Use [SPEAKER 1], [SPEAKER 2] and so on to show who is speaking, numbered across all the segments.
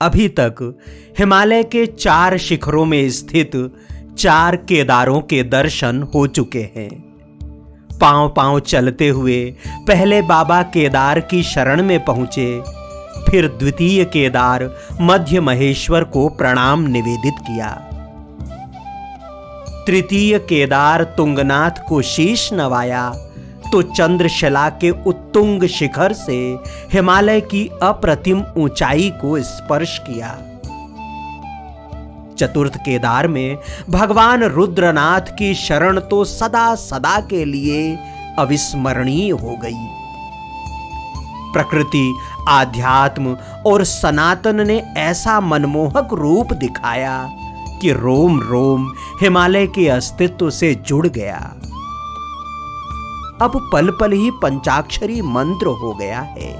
[SPEAKER 1] अभी तक हिमालय के 4 शिखरों में स्थित 4 केदारों के दर्शन हो चुके हैं। पांव पांव चलते हुए पहले बाबा केदार की शरण में पहुंचे, फिर द्वितीय केदार मध्य महेश्वर को प्रणाम निवेदित किया। तृतीय केदार तुंगनाथ को शीश नवाया तो चंद्रशिला के उत्तुंग शिखर से हिमालय की अप्रतिम ऊंचाई को स्पर्श किया। चतुर्थ केदार में भगवान रुद्रनाथ की शरण तो सदा सदा के लिए अविस्मरणीय हो गई। प्रकृति, आध्यात्म और सनातन ने ऐसा मनमोहक रूप दिखाया कि रोम रोम हिमालय के अस्तित्व से जुड़ गया। अब पल पल ही पंचाक्षरी मंत्र हो गया है।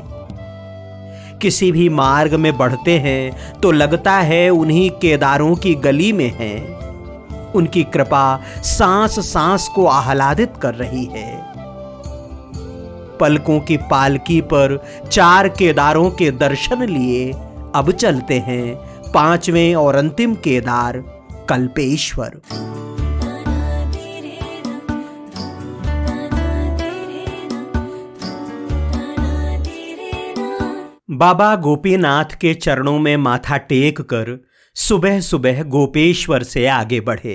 [SPEAKER 1] किसी भी मार्ग में बढ़ते हैं तो लगता है उन्हीं केदारों की गली में हैं। उनकी कृपा सांस सांस को आह्लादित कर रही है। पलकों की पालकी पर 4 केदारों के दर्शन लिए अब चलते हैं 5वें और अंतिम केदार कल्पेश्वर। बाबा गोपीनाथ के चरणों में माथा टेक कर सुबह सुबह गोपेश्वर से आगे बढ़े।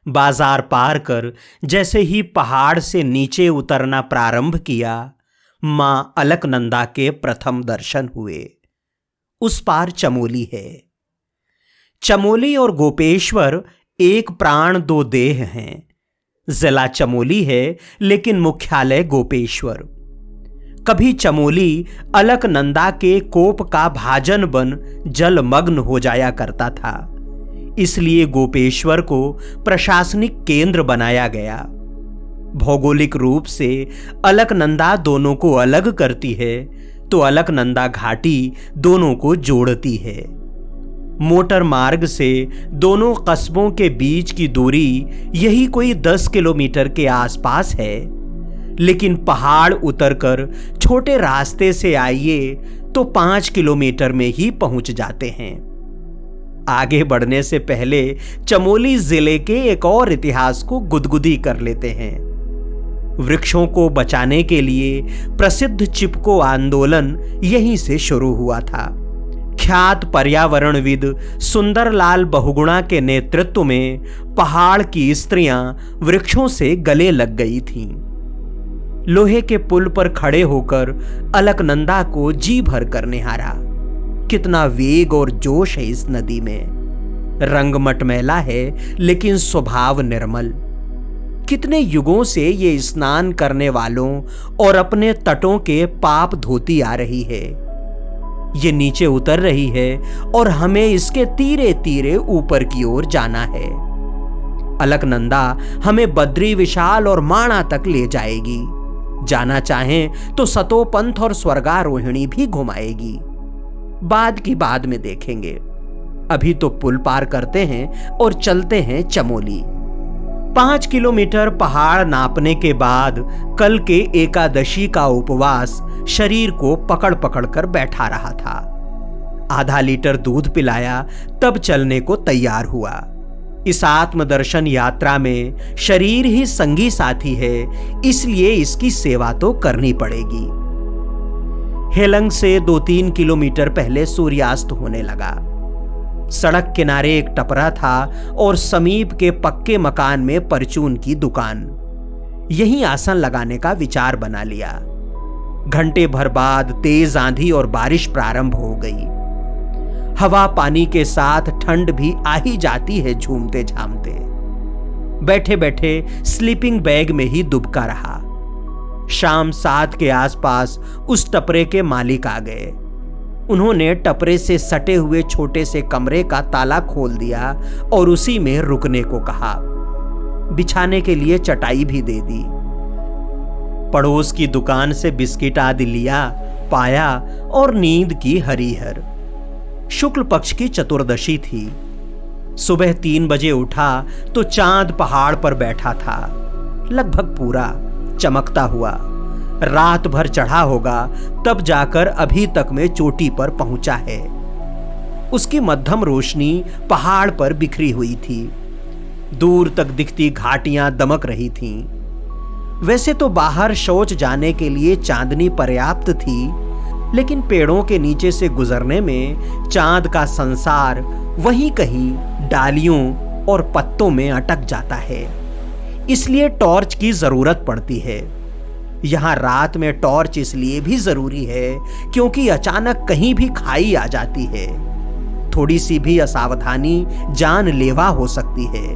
[SPEAKER 1] बाजार पार कर जैसे ही पहाड़ से नीचे उतरना प्रारंभ किया, मां अलकनंदा के प्रथम दर्शन हुए। उस पार चमोली है। चमोली और गोपेश्वर एक प्राण 2 देह हैं। जिला चमोली है लेकिन मुख्यालय गोपेश्वर। कभी चमोली अलकनंदा के कोप का भाजन बन जलमग्न हो जाया करता था, इसलिए गोपेश्वर को प्रशासनिक केंद्र बनाया गया। भौगोलिक रूप से अलकनंदा दोनों को अलग करती है तो अलकनंदा घाटी दोनों को जोड़ती है। मोटर मार्ग से दोनों कस्बों के बीच की दूरी यही कोई 10 किलोमीटर के आसपास है, लेकिन पहाड़ उतरकर छोटे रास्ते से आइए तो 5 किलोमीटर में ही पहुंच जाते हैं। आगे बढ़ने से पहले चमोली जिले के एक और इतिहास को गुदगुदी कर लेते हैं। वृक्षों को बचाने के लिए प्रसिद्ध चिपको आंदोलन यहीं से शुरू हुआ था। ख्यात पर्यावरणविद सुंदरलाल बहुगुणा के नेतृत्व में पहाड़ की स्त्रियां वृक्षों से गले लग गई थीं। लोहे के पुल पर खड़े होकर अलकनंदा को जी भर कर निहारा। कितना वेग और जोश है इस नदी में। रंग मटमैला है लेकिन स्वभाव निर्मल। कितने युगों से ये स्नान करने वालों और अपने तटों के पाप धोती आ रही है। ये नीचे उतर रही है और हमें इसके तीरे तीरे ऊपर की ओर जाना है। अलकनंदा हमें बद्री विशाल और माणा तक ले जाएगी। जाना चाहें तो सतोपंथ और स्वर्गारोहिणी भी घुमाएगी। बाद की बाद में देखेंगे। अभी तो पुल पार करते हैं और चलते हैं चमोली। 5 किलोमीटर पहाड़ नापने के बाद कल के एकादशी का उपवास शरीर को पकड़ पकड़ कर बैठा रहा था। आधा लीटर दूध पिलाया तब चलने को तैयार हुआ। इस आत्मदर्शन यात्रा में शरीर ही संगी साथी है, इसलिए इसकी सेवा तो करनी पड़ेगी। हेलंग से 2-3 किलोमीटर पहले सूर्यास्त होने लगा। सड़क किनारे एक टपरा था और समीप के पक्के मकान में परचून की दुकान। यहीं आसन लगाने का विचार बना लिया। घंटे भर बाद तेज आंधी और बारिश प्रारंभ हो गई। हवा पानी के साथ ठंड भी आ ही जाती है झूमते झामते। बैठे बैठे स्लीपिंग बैग में ही दुबका रहा। शाम 7 के आसपास उस टपरे के मालिक आ गए। उन्होंने टपरे से सटे हुए छोटे से कमरे का ताला खोल दिया और उसी में रुकने को कहा। बिछाने के लिए चटाई भी दे दी। पड़ोस की दुकान से बिस्किट आदि लिया, पाया और नींद की हरीहर। शुक्ल पक्ष की चतुर्दशी थी। सुबह 3 बजे उठा तो चांद पहाड़ पर बैठा था, लगभग पूरा चमकता हुआ। रात भर चढ़ा होगा तब जाकर अभी तक में चोटी पर पहुंचा है। उसकी मध्यम रोशनी पहाड़ पर बिखरी हुई थी। दूर तक दिखती घाटियां दमक रही थीं। वैसे तो बाहर शौच जाने के लिए चांदनी पर्याप्त थी, लेकिन पेड़ों के नीचे से गुजरने में चांद का संसार वहीं कहीं डालियों और पत्तों में अटक जाता है। इसलिए टॉर्च की जरूरत पड़ती है। यहां रात में टॉर्च इसलिए भी जरूरी है क्योंकि अचानक कहीं भी खाई आ जाती है। थोड़ी सी भी असावधानी जानलेवा हो सकती है।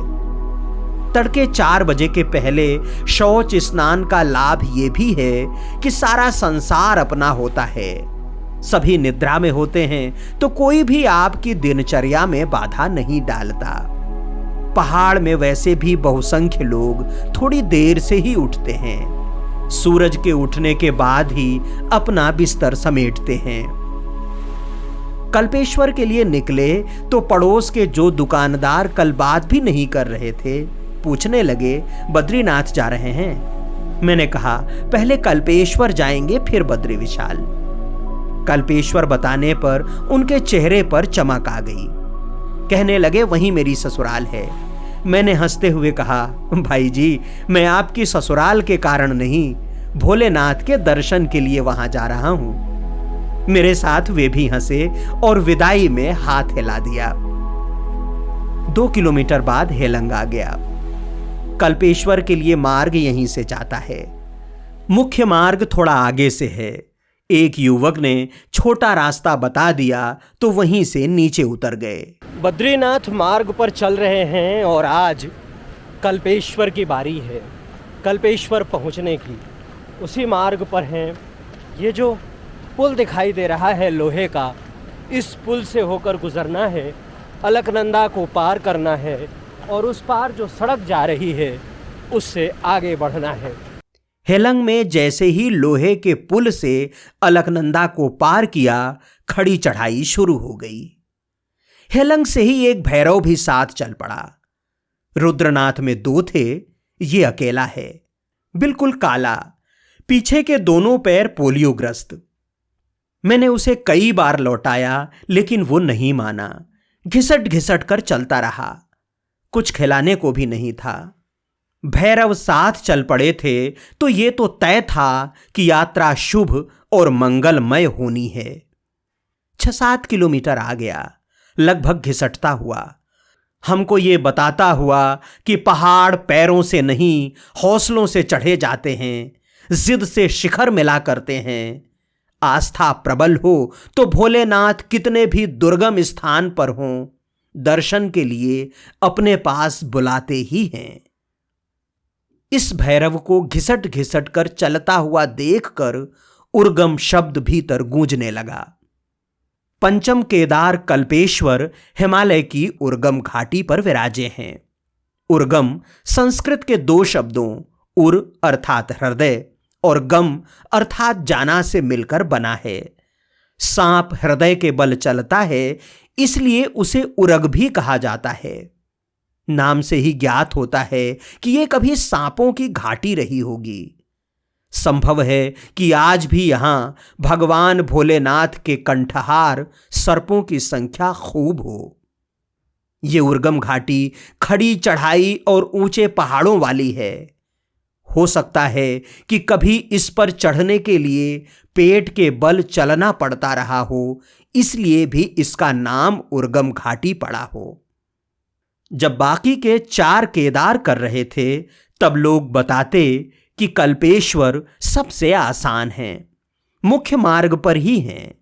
[SPEAKER 1] तड़के 4 बजे के पहले शौच स्नान का लाभ यह भी है कि सारा संसार अपना होता है। सभी निद्रा में होते हैं तो कोई भी आपकी दिनचर्या में बाधा नहीं डालता। पहाड़ में वैसे भी बहुसंख्य लोग थोड़ी देर से ही उठते हैं। सूरज के उठने के बाद ही अपना बिस्तर समेटते हैं। कल्पेश्वर के लिए निकले तो पड़ोस के जो दुकानदार कल बात भी नहीं कर रहे थे, पूछने लगे, बद्रीनाथ जा रहे हैं? मैंने कहा, पहले कल्पेश्वर जाएंगे फिर बद्री विशाल। कल्पेश्वर बताने पर उनके चेहरे पर चमक आ गई। कहने लगे, वहीं मेरी ससुराल है। मैंने हंसते हुए कहा, भाई जी, मैं आपकी ससुराल के कारण नहीं, भोलेनाथ के दर्शन के लिए वहां जा रहा हूं। मेरे साथ वे भी हंसे और विदाई में हाथ हिला दिया। 2 किलोमीटर बाद हेलंग आ गया। कल्पेश्वर के लिए मार्ग यहीं से जाता है। मुख्य मार्ग थोड़ा आगे से है। एक युवक ने छोटा रास्ता बता दिया तो वहीं से नीचे उतर गए। बद्रीनाथ मार्ग पर चल रहे हैं और आज कल्पेश्वर की बारी है कल्पेश्वर पहुंचने की। उसी मार्ग पर हैं। ये जो पुल दिखाई दे रहा है लोहे का, इस पुल से होकर गुजरना है, अलकनंदा को पार करना है और उस पार जो सड़क जा रही है उससे आगे बढ़ना है। हेलंग में जैसे ही लोहे के पुल से अलकनंदा को पार किया, खड़ी चढ़ाई शुरू हो गई। हेलंग से ही एक भैरव भी साथ चल पड़ा। रुद्रनाथ में 2 थे, ये अकेला है, बिल्कुल काला, पीछे के दोनों पैर पोलियोग्रस्त। मैंने उसे कई बार लौटाया लेकिन वो नहीं माना। घिसट घिसट कर चलता रहा। कुछ खिलाने को भी नहीं था। भैरव साथ चल पड़े थे तो ये तो तय था कि यात्रा शुभ और मंगलमय होनी है। 6-7 किलोमीटर आ गया, लगभग घिसटता हुआ, हमको ये बताता हुआ कि पहाड़ पैरों से नहीं हौसलों से चढ़े जाते हैं, जिद से शिखर मिला करते हैं। आस्था प्रबल हो तो भोलेनाथ कितने भी दुर्गम स्थान पर हों, दर्शन के लिए अपने पास बुलाते ही हैं। इस भैरव को घिसट घिसट कर चलता हुआ देखकर उर्गम शब्द भीतर गूंजने लगा। पंचम केदार कल्पेश्वर हिमालय की उर्गम घाटी पर विराजे हैं। उर्गम संस्कृत के 2 शब्दों उर अर्थात हृदय और गम अर्थात जाना से मिलकर बना है। सांप हृदय के बल चलता है, इसलिए उसे उरग भी कहा जाता है। नाम से ही ज्ञात होता है कि यह कभी सांपों की घाटी रही होगी। संभव है कि आज भी यहां भगवान भोलेनाथ के कंठहार सर्पों की संख्या खूब हो। ये उर्गम घाटी खड़ी चढ़ाई और ऊंचे पहाड़ों वाली है। हो सकता है कि कभी इस पर चढ़ने के लिए पेट के बल चलना पड़ता रहा हो, इसलिए भी इसका नाम उर्गम घाटी पड़ा हो। जब बाकी के 4 केदार कर रहे थे तब लोग बताते कि कल्पेश्वर सबसे आसान है, मुख्य मार्ग पर ही हैं।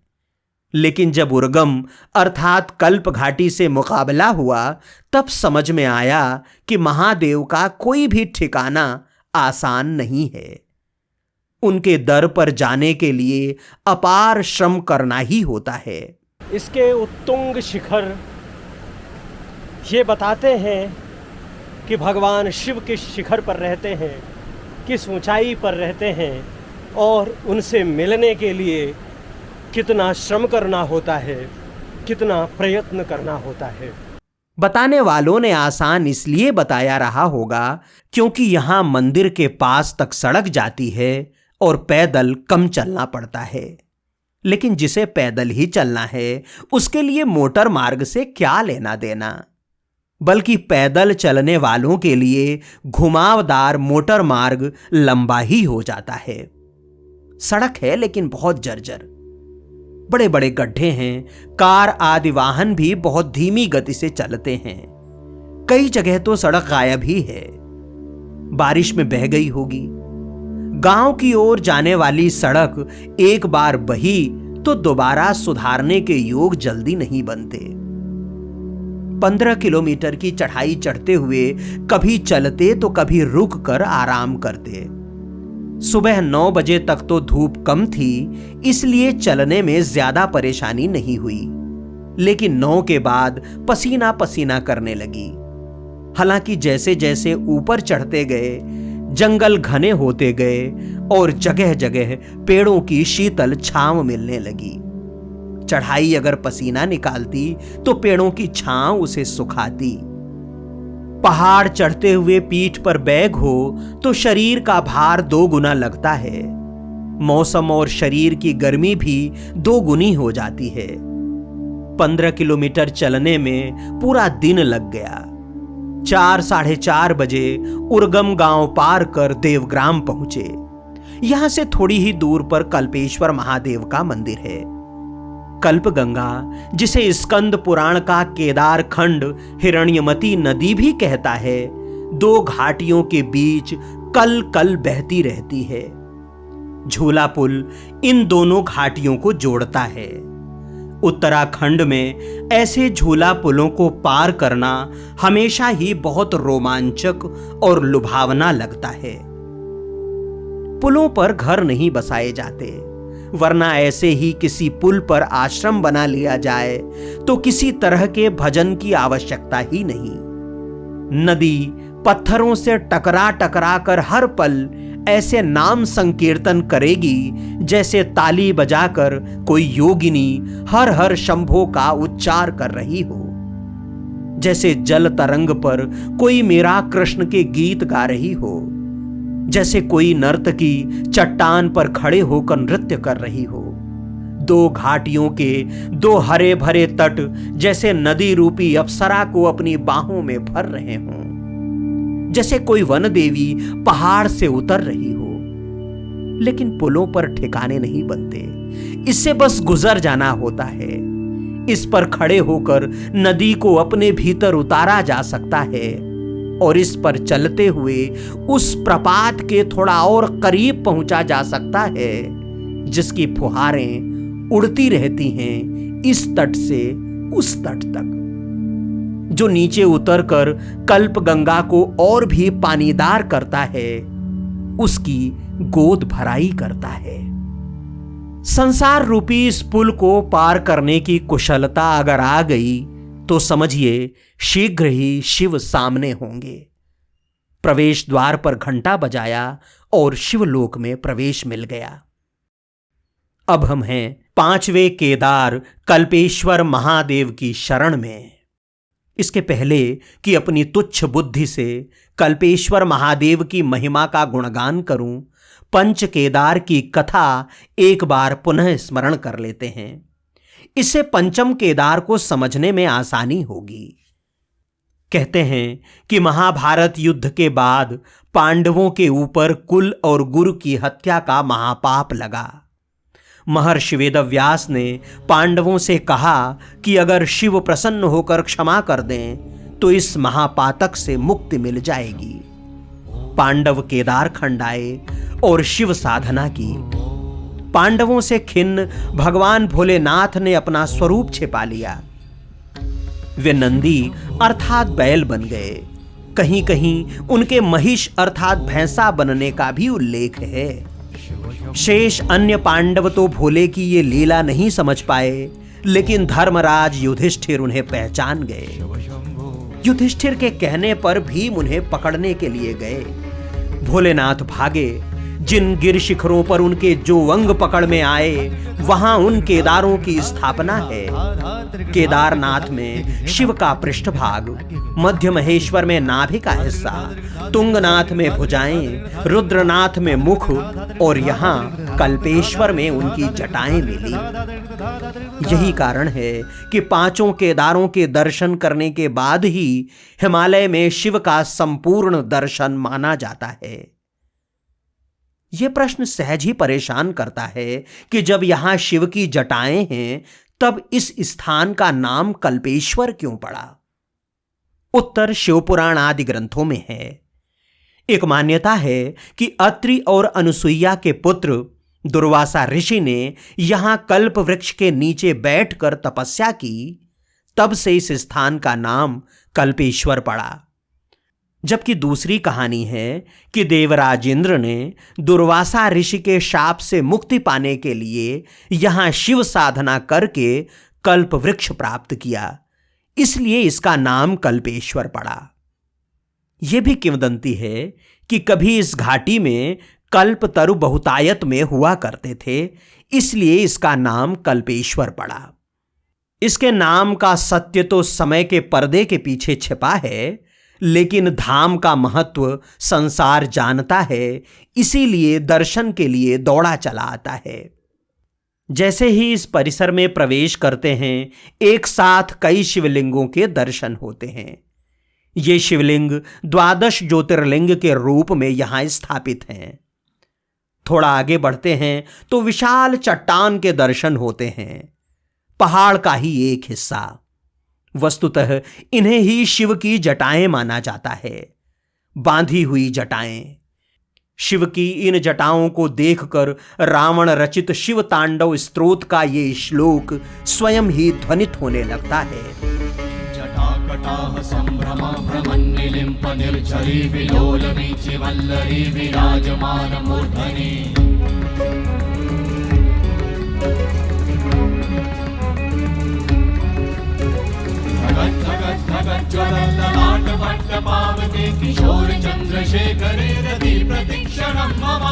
[SPEAKER 1] लेकिन जब उर्गम अर्थात कल्प घाटी से मुकाबला हुआ तब समझ में आया कि महादेव का कोई भी ठिकाना आसान नहीं है। उनके दर पर जाने के लिए अपार श्रम करना ही होता है। इसके उत्तुंग शिखर ये बताते हैं कि भगवान शिव किस शिखर पर रहते हैं, किस ऊंचाई पर रहते हैं और उनसे मिलने के लिए कितना श्रम करना होता है, कितना प्रयत्न करना होता है। बताने वालों ने आसान इसलिए बताया रहा होगा क्योंकि यहां मंदिर के पास तक सड़क जाती है और पैदल कम चलना पड़ता है। लेकिन जिसे पैदल ही चलना है उसके लिए मोटर मार्ग से क्या लेना देना, बल्कि पैदल चलने वालों के लिए घुमावदार मोटर मार्ग लंबा ही हो जाता है। सड़क है लेकिन बहुत जर्जर, बड़े बड़े गड्ढे हैं, कार आदि वाहन भी बहुत धीमी गति से चलते हैं। कई जगह तो सड़क गायब ही है, बारिश में बह गई होगी। गांव की ओर जाने वाली सड़क एक बार बही तो दोबारा सुधारने के योग जल्दी नहीं बनते। 15 किलोमीटर की चढ़ाई चढ़ते हुए कभी चलते तो कभी रुक कर आराम करते। सुबह 9 बजे तक तो धूप कम थी, इसलिए चलने में ज्यादा परेशानी नहीं हुई, लेकिन 9 के बाद पसीना पसीना करने लगी। हालांकि जैसे जैसे ऊपर चढ़ते गए जंगल घने होते गए और जगह जगह पेड़ों की शीतल छांव मिलने लगी। चढ़ाई अगर पसीना निकालती तो पेड़ों की छांव उसे सुखाती। पहाड़ चढ़ते हुए पीठ पर बैग हो तो शरीर का भार 2 गुना लगता है। मौसम और शरीर की गर्मी भी 2 गुनी हो जाती है। 15 किलोमीटर चलने में पूरा दिन लग गया। 4 साढ़े 4 बजे उर्गम गांव पार कर देवग्राम पहुंचे। यहां से थोड़ी ही दूर पर कल्पेश्वर महादेव का मंदिर है। कल्पगंगा, जिसे स्कंद पुराण का केदार खंड हिरण्यमती नदी भी कहता है, 2 घाटियों के बीच कल कल बहती रहती है। झूला पुल इन दोनों घाटियों को जोड़ता है। उत्तराखंड में ऐसे झूला पुलों को पार करना हमेशा ही बहुत रोमांचक और लुभावना लगता है। पुलों पर घर नहीं बसाए जाते, वरना ऐसे ही किसी पुल पर आश्रम बना लिया जाए तो किसी तरह के भजन की आवश्यकता ही नहीं। नदी पत्थरों से टकरा टकरा कर हर पल ऐसे नाम संकीर्तन करेगी जैसे ताली बजाकर कोई योगिनी हर हर शंभो का उच्चार कर रही हो। जैसे जल तरंग पर कोई मेरा कृष्ण के गीत गा रही हो, जैसे कोई नर्तकी चट्टान पर खड़े होकर नृत्य कर रही हो। 2 घाटियों के 2 हरे भरे तट जैसे नदी रूपी अप्सरा को अपनी बाहों में भर रहे हों, जैसे कोई वन देवी पहाड़ से उतर रही हो। लेकिन पुलों पर ठिकाने नहीं बनते, इससे बस गुजर जाना होता है। इस पर खड़े होकर नदी को अपने भीतर उतारा जा सकता है और इस पर चलते हुए उस प्रपात के थोड़ा और करीब पहुंचा जा सकता है, जिसकी फुहारें उड़ती रहती हैं इस तट से उस तट तक, जो नीचे उतरकर कल्पगंगा को और भी पानीदार करता है, उसकी गोद भराई करता है। संसार रूपी इस पुल को पार करने की कुशलता अगर आ गई तो समझिए शीघ्र ही शिव सामने होंगे। प्रवेश द्वार पर घंटा बजाया और शिवलोक में प्रवेश मिल गया। अब हम हैं 5वें केदार कल्पेश्वर महादेव की शरण में। इसके पहले कि अपनी तुच्छ बुद्धि से कल्पेश्वर महादेव की महिमा का गुणगान करूं, पंच केदार की कथा एक बार पुनः स्मरण कर लेते हैं। इससे पंचम केदार को समझने में आसानी होगी। कहते हैं कि महाभारत युद्ध के बाद पांडवों के ऊपर कुल और गुरु की हत्या का महापाप लगा। महर्षि वेदव्यास ने पांडवों से कहा कि अगर शिव प्रसन्न होकर क्षमा कर दें तो इस महापातक से मुक्ति मिल जाएगी। पांडव केदार खंड आए और शिव साधना की। पांडवों से खिन्न भगवान भोलेनाथ ने अपना स्वरूप छिपा लिया। वे नंदी अर्थात बैल बन गए। कहीं कहीं उनके महिष अर्थात भैंसा बनने का भी उल्लेख है। शेष अन्य पांडव तो भोले की ये लीला नहीं समझ पाए, लेकिन धर्मराज युधिष्ठिर उन्हें पहचान गए। युधिष्ठिर के कहने पर भीम उन्हें पकड़ने के लिए गए। भोलेनाथ भागे। जिन गिर शिखरों पर उनके जो अंग पकड़ में आए, वहां उन केदारों की स्थापना है। केदारनाथ में शिव का पृष्ठभाग, मध्य महेश्वर में नाभि का हिस्सा, तुंगनाथ में भुजाएं, रुद्रनाथ में मुख और यहाँ कल्पेश्वर में उनकी जटाएं मिली। यही कारण है कि 5 केदारों के दर्शन करने के बाद ही हिमालय में शिव का संपूर्ण दर्शन माना जाता है। यह प्रश्न सहज ही परेशान करता है कि जब यहां शिव की जटाएं हैं, तब इस स्थान का नाम कल्पेश्वर क्यों पड़ा? उत्तर शिवपुराण आदि ग्रंथों में है। एक मान्यता है कि अत्रि और अनुसुईया के पुत्र दुर्वासा ऋषि ने यहां कल्प वृक्ष के नीचे बैठकर तपस्या की, तब से इस स्थान का नाम कल्पेश्वर पड़ा। जबकि दूसरी कहानी है कि देवराज इंद्र ने दुर्वासा ऋषि के शाप से मुक्ति पाने के लिए यहां शिव साधना करके कल्प वृक्ष प्राप्त किया, इसलिए इसका नाम कल्पेश्वर पड़ा। यह भी किंवदंती है कि कभी इस घाटी में कल्पतरु बहुतायत में हुआ करते थे, इसलिए इसका नाम कल्पेश्वर पड़ा। इसके नाम का सत्य तो समय के पर्दे के पीछे छिपा है, लेकिन धाम का महत्व संसार जानता है, इसीलिए दर्शन के लिए दौड़ा चला आता है। जैसे ही इस परिसर में प्रवेश करते हैं, एक साथ कई शिवलिंगों के दर्शन होते हैं। ये शिवलिंग 12 ज्योतिर्लिंग के रूप में यहां स्थापित हैं। थोड़ा आगे बढ़ते हैं तो विशाल चट्टान के दर्शन होते हैं, पहाड़ का ही एक हिस्सा। वस्तुतः इन्हें ही शिव की जटाएं माना जाता है, बांधी हुई जटाएं। शिव की इन जटाओं को देखकर रावण रचित शिव तांडव स्तोत्र का ये श्लोक स्वयं ही ध्वनित होने लगता है।
[SPEAKER 2] जटाकटाह संभ्रमा भ्रमन्निलिम्प निर्झरी विलोल वीचि वल्लरी विराजमान मूर्धनि। धगत धगत धगत ज्वलल्ललाट वट्ट पावते किशोर चंद्रशेखरे रति प्रतीक्षणं मम।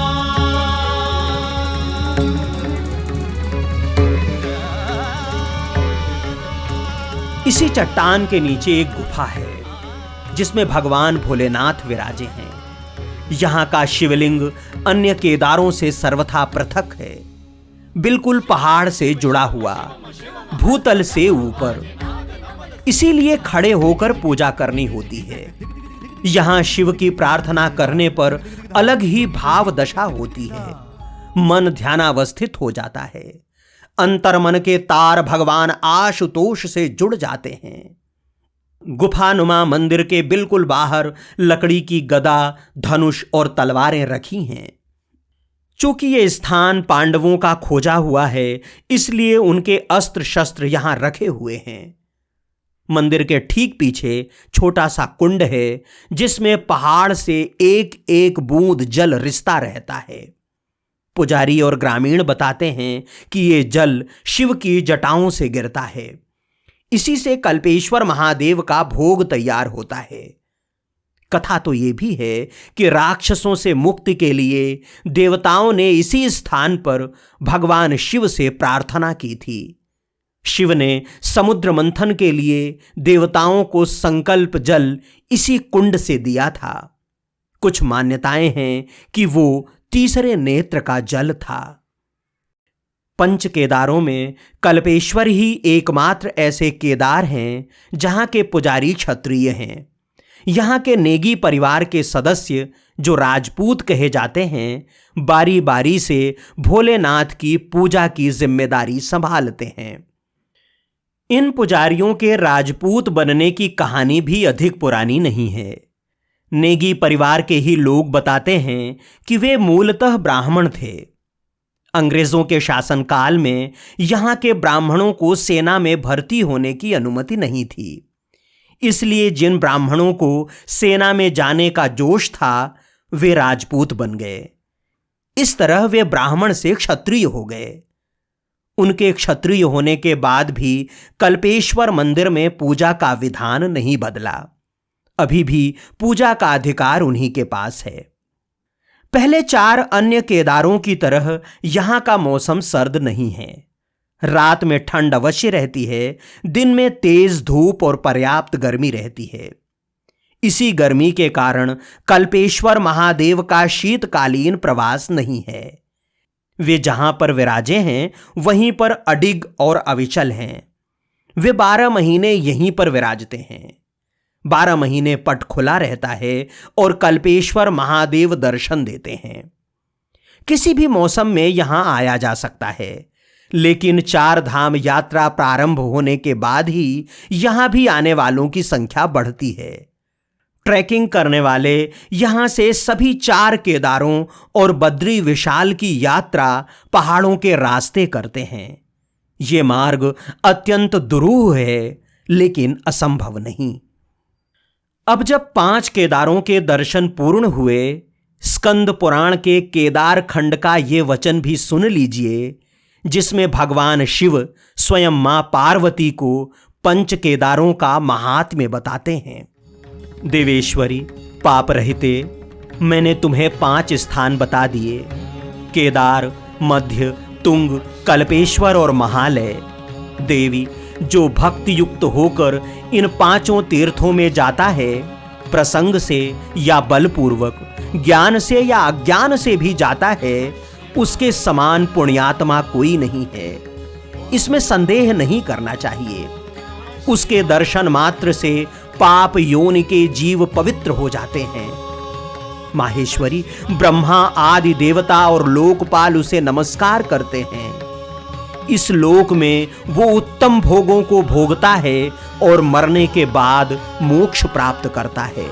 [SPEAKER 1] इसी चट्टान के नीचे एक गुफा है जिसमें भगवान भोलेनाथ विराजे हैं। यहां का शिवलिंग अन्य केदारों से सर्वथा पृथक है, बिल्कुल पहाड़ से जुड़ा हुआ, भूतल से ऊपर, इसीलिए खड़े होकर पूजा करनी होती है। यहां शिव की प्रार्थना करने पर अलग ही भाव दशा होती है, मन ध्यानावस्थित हो जाता है, अंतर्मन के तार भगवान आशुतोष से जुड़ जाते हैं। गुफानुमा मंदिर के बिल्कुल बाहर लकड़ी की गदा, धनुष और तलवारें रखी हैं। चूंकि यह स्थान पांडवों का खोजा हुआ है, इसलिए उनके अस्त्र शस्त्र यहां रखे हुए हैं। मंदिर के ठीक पीछे छोटा सा कुंड है, जिसमें पहाड़ से एक एक बूंद जल रिसता रहता है। पुजारी और ग्रामीण बताते हैं कि ये जल शिव की जटाओं से गिरता है, इसी से कल्पेश्वर महादेव का भोग तैयार होता है। कथा तो यह भी है कि राक्षसों से मुक्ति के लिए देवताओं ने इसी स्थान पर भगवान शिव से प्रार्थना की थी। शिव ने समुद्र मंथन के लिए देवताओं को संकल्प जल इसी कुंड से दिया था। कुछ मान्यताएं हैं कि वो तीसरे नेत्र का जल था। पंच केदारों में कल्पेश्वर ही एकमात्र ऐसे केदार हैं जहां के पुजारी क्षत्रिय हैं। यहां के नेगी परिवार के सदस्य, जो राजपूत कहे जाते हैं, बारी बारी से भोलेनाथ की पूजा की जिम्मेदारी संभालते हैं। इन पुजारियों के राजपूत बनने की कहानी भी अधिक पुरानी नहीं है। नेगी परिवार के ही लोग बताते हैं कि वे मूलतः ब्राह्मण थे। अंग्रेजों के शासनकाल में यहां के ब्राह्मणों को सेना में भर्ती होने की अनुमति नहीं थी, इसलिए जिन ब्राह्मणों को सेना में जाने का जोश था, वे राजपूत बन गए। इस तरह वे ब्राह्मण से क्षत्रिय हो गए। उनके क्षत्रिय होने के बाद भी कल्पेश्वर मंदिर में पूजा का विधान नहीं बदला। अभी भी पूजा का अधिकार उन्हीं के पास है। पहले 4 अन्य केदारों की तरह यहां का मौसम सर्द नहीं है। रात में ठंड अवश्य रहती है, दिन में तेज धूप और पर्याप्त गर्मी रहती है। इसी गर्मी के कारण कल्पेश्वर महादेव का शीतकालीन प्रवास नहीं है। वे जहां पर विराजे हैं वहीं पर अडिग और अविचल हैं। वे 12 महीने यहीं पर विराजते हैं। 12 महीने पट खुला रहता है और कल्पेश्वर महादेव दर्शन देते हैं। किसी भी मौसम में यहां आया जा सकता है, लेकिन 4 धाम यात्रा प्रारंभ होने के बाद ही यहां भी आने वालों की संख्या बढ़ती है। ट्रैकिंग करने वाले यहां से सभी 4 केदारों और बद्री विशाल की यात्रा पहाड़ों के रास्ते करते हैं। ये मार्ग अत्यंत दुरूह है, लेकिन असंभव नहीं। अब जब 5 केदारों के दर्शन पूर्ण हुए, स्कंद पुराण के केदार खंड का ये वचन भी सुन लीजिए, जिसमें भगवान शिव स्वयं मां पार्वती को 5 केदारों का महात्म्य बताते हैं। देवेश्वरी, पाप रहिते, मैंने तुम्हें 5 स्थान बता दिए, केदार, मध्य, तुंग, कल्पेश्वर और महालय। देवी, जो भक्ति युक्त होकर इन 5 तीर्थों में जाता है, प्रसंग से या बलपूर्वक, ज्ञान से या अज्ञान से भी जाता है, उसके समान पुण्यात्मा कोई नहीं है। इसमें संदेह नहीं करना चाहिए। उसके दर्शन मात्र से पाप योनि के जीव पवित्र हो जाते हैं। माहेश्वरी, ब्रह्मा आदि देवता और लोकपाल उसे नमस्कार करते हैं। इस लोक में वो उत्तम भोगों को भोगता है और मरने के बाद मोक्ष प्राप्त करता है।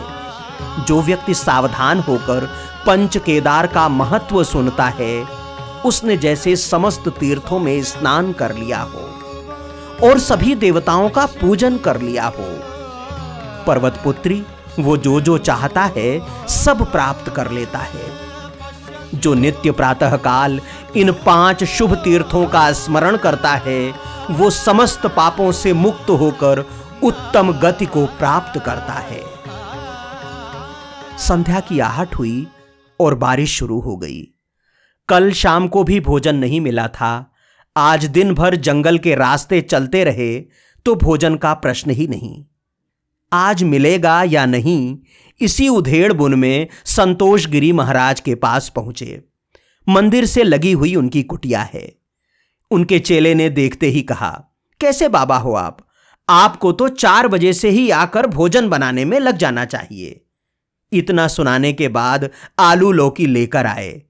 [SPEAKER 1] जो व्यक्ति सावधान होकर 5 केदार का महत्व सुनता है, उसने जैसे समस्त तीर्थों में स्नान कर लिया हो और सभी देवताओं का पूजन कर लिया हो। पर्वत पुत्री, वो जो चाहता है सब प्राप्त कर लेता है। जो नित्य प्रातः काल इन 5 शुभ तीर्थों का स्मरण करता है, वो समस्त पापों से मुक्त होकर उत्तम गति को प्राप्त करता है। संध्या की आहट हुई और बारिश शुरू हो गई। कल शाम को भी भोजन नहीं मिला था। आज दिन भर जंगल के रास्ते चलते रहे तो भोजन का प्रश्न ही नहीं। आज मिलेगा या नहीं, इसी उधेड़ बुन में संतोष गिरी महाराज के पास पहुंचे। मंदिर से लगी हुई उनकी कुटिया है। उनके चेले ने देखते ही कहा, कैसे बाबा हो आप? आपको तो 4 बजे से ही आकर भोजन बनाने में लग जाना चाहिए। इतना सुनाने के बाद आलू लौकी लेकर आए।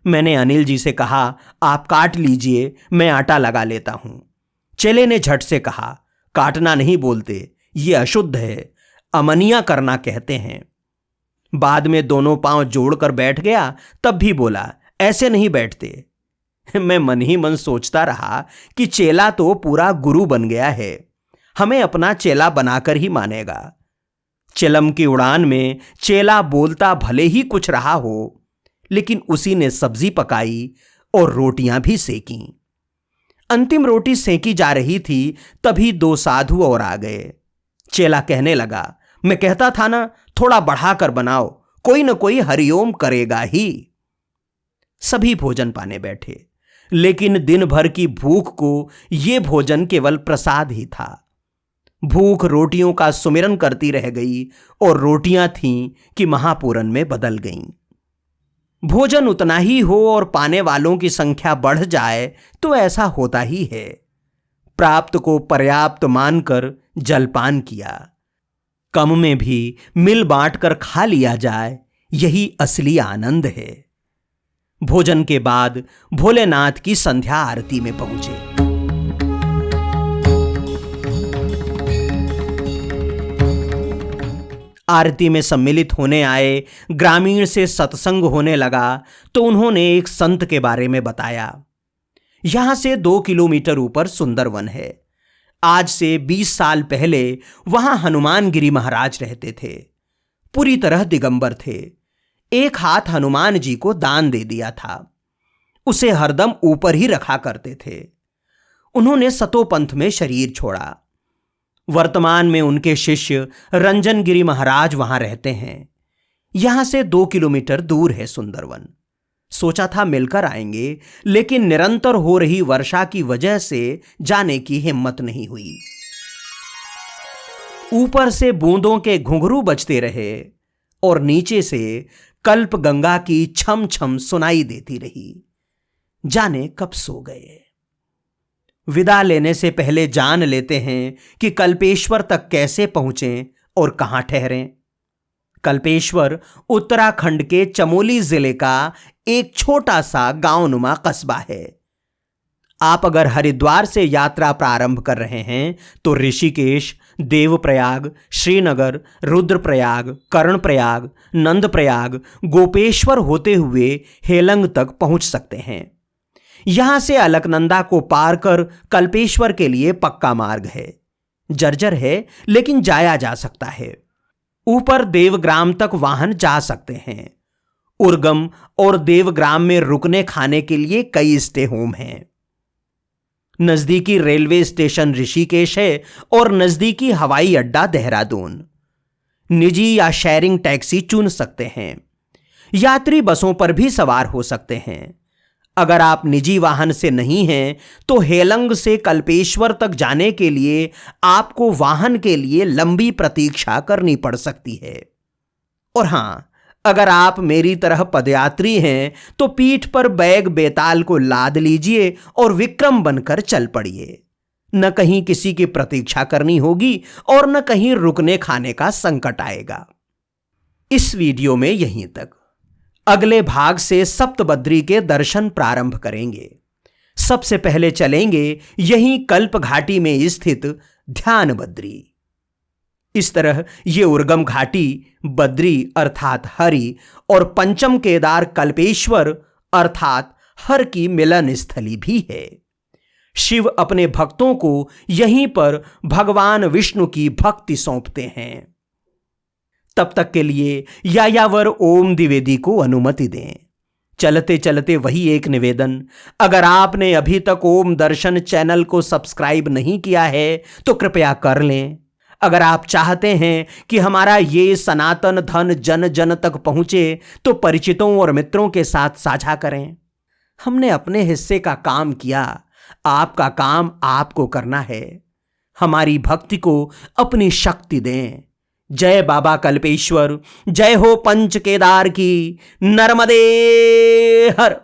[SPEAKER 1] मैंने अनिल जी से कहा, आप काट लीजिए, मैं आटा लगा लेता हूं। चेले ने झट से कहा, काटना नहीं बोलते, ये अशुद्ध है, अमनिया करना कहते हैं। बाद में दोनों पांव जोड़कर बैठ गया, तब भी बोला, ऐसे नहीं बैठते। मैं मन ही मन सोचता रहा कि चेला तो पूरा गुरु बन गया है, हमें अपना चेला बनाकर ही मानेगा। चिलम की उड़ान में चेला बोलता भले ही कुछ रहा हो, लेकिन उसी ने सब्जी पकाई और रोटियां भी सेकीं। अंतिम रोटी सेकी जा रही थी, तभी 2 साधु और आ गए। चेला कहने लगा, मैं कहता था ना, थोड़ा बढ़ाकर बनाओ, कोई न कोई हरिओम करेगा ही। सभी भोजन पाने बैठे, लेकिन दिन भर की भूख को यह भोजन केवल प्रसाद ही था। भूख रोटियों का सुमिरन करती रह गई और रोटियां थीं कि महापूरन में बदल गईं। भोजन उतना ही हो और पाने वालों की संख्या बढ़ जाए तो ऐसा होता ही है। प्राप्त को पर्याप्त मानकर जलपान किया। कम में भी मिल बांट कर खा लिया जाए, यही असली आनंद है। भोजन के बाद भोलेनाथ की संध्या आरती में पहुंचे। आरती में सम्मिलित होने आए ग्रामीण से सत्संग होने लगा तो उन्होंने एक संत के बारे में बताया। यहां से 2 किलोमीटर ऊपर सुंदरवन है। आज से 20 साल पहले वहां हनुमान गिरी महाराज रहते थे। पूरी तरह दिगंबर थे। एक हाथ हनुमान जी को दान दे दिया था। उसे हरदम ऊपर ही रखा करते थे। उन्होंने सतोपंथ में शरीर छोड़ा। वर्तमान में उनके शिष्य रंजन गिरी महाराज वहां रहते हैं। यहां से 2 किलोमीटर दूर है सुंदरवन। सोचा था मिलकर आएंगे, लेकिन निरंतर हो रही वर्षा की वजह से जाने की हिम्मत नहीं हुई। ऊपर से बूंदों के घुंघरू बजते रहे और नीचे से कल्प गंगा की छम छम सुनाई देती रही। जाने कब सो गए। विदा लेने से पहले जान लेते हैं कि कल्पेश्वर तक कैसे पहुंचें और कहां ठहरें। कल्पेश्वर उत्तराखंड के चमोली जिले का एक छोटा सा गांवनुमा कस्बा है। आप अगर हरिद्वार से यात्रा प्रारंभ कर रहे हैं तो ऋषिकेश, देवप्रयाग, श्रीनगर, रुद्रप्रयाग, कर्णप्रयाग, नंदप्रयाग, गोपेश्वर होते हुए हेलंग तक पहुंच सकते हैं। यहां से अलकनंदा को पार कर कल्पेश्वर के लिए पक्का मार्ग है। जर्जर है लेकिन जाया जा सकता है। ऊपर देवग्राम तक वाहन जा सकते हैं। उर्गम और देवग्राम में रुकने खाने के लिए कई स्टे होम हैं। नजदीकी रेलवे स्टेशन ऋषिकेश है और नजदीकी हवाई अड्डा देहरादून। निजी या शेयरिंग टैक्सी चुन सकते हैं। यात्री बसों पर भी सवार हो सकते हैं। अगर आप निजी वाहन से नहीं हैं तो हेलंग से कल्पेश्वर तक जाने के लिए आपको वाहन के लिए लंबी प्रतीक्षा करनी पड़ सकती है। और हां, अगर आप मेरी तरह पदयात्री हैं तो पीठ पर बैग बेताल को लाद लीजिए और विक्रम बनकर चल पड़िए। न कहीं किसी की प्रतीक्षा करनी होगी और न कहीं रुकने खाने का संकट आएगा। इस वीडियो में यहीं तक। अगले भाग से सप्तबद्री के दर्शन प्रारंभ करेंगे। सबसे पहले चलेंगे यहीं कल्प घाटी में स्थित ध्यान बद्री। इस तरह ये उर्गम घाटी बद्री अर्थात हरि और पंचम केदार कल्पेश्वर अर्थात हर की मिलन स्थली भी है। शिव अपने भक्तों को यहीं पर भगवान विष्णु की भक्ति सौंपते हैं। तब तक के लिए यायावर ओम द्विवेदी को अनुमति दें। चलते चलते वही एक निवेदन, अगर आपने अभी तक ओम दर्शन चैनल को सब्सक्राइब नहीं किया है तो कृपया कर लें। अगर आप चाहते हैं कि हमारा ये सनातन धन जन जन तक पहुंचे तो परिचितों और मित्रों के साथ साझा करें। हमने अपने हिस्से का काम किया, आपका काम आपको करना है। हमारी भक्ति को अपनी शक्ति दें। जय बाबा कल्पेश्वर, जय हो पंच केदार की, नर्मदे हर।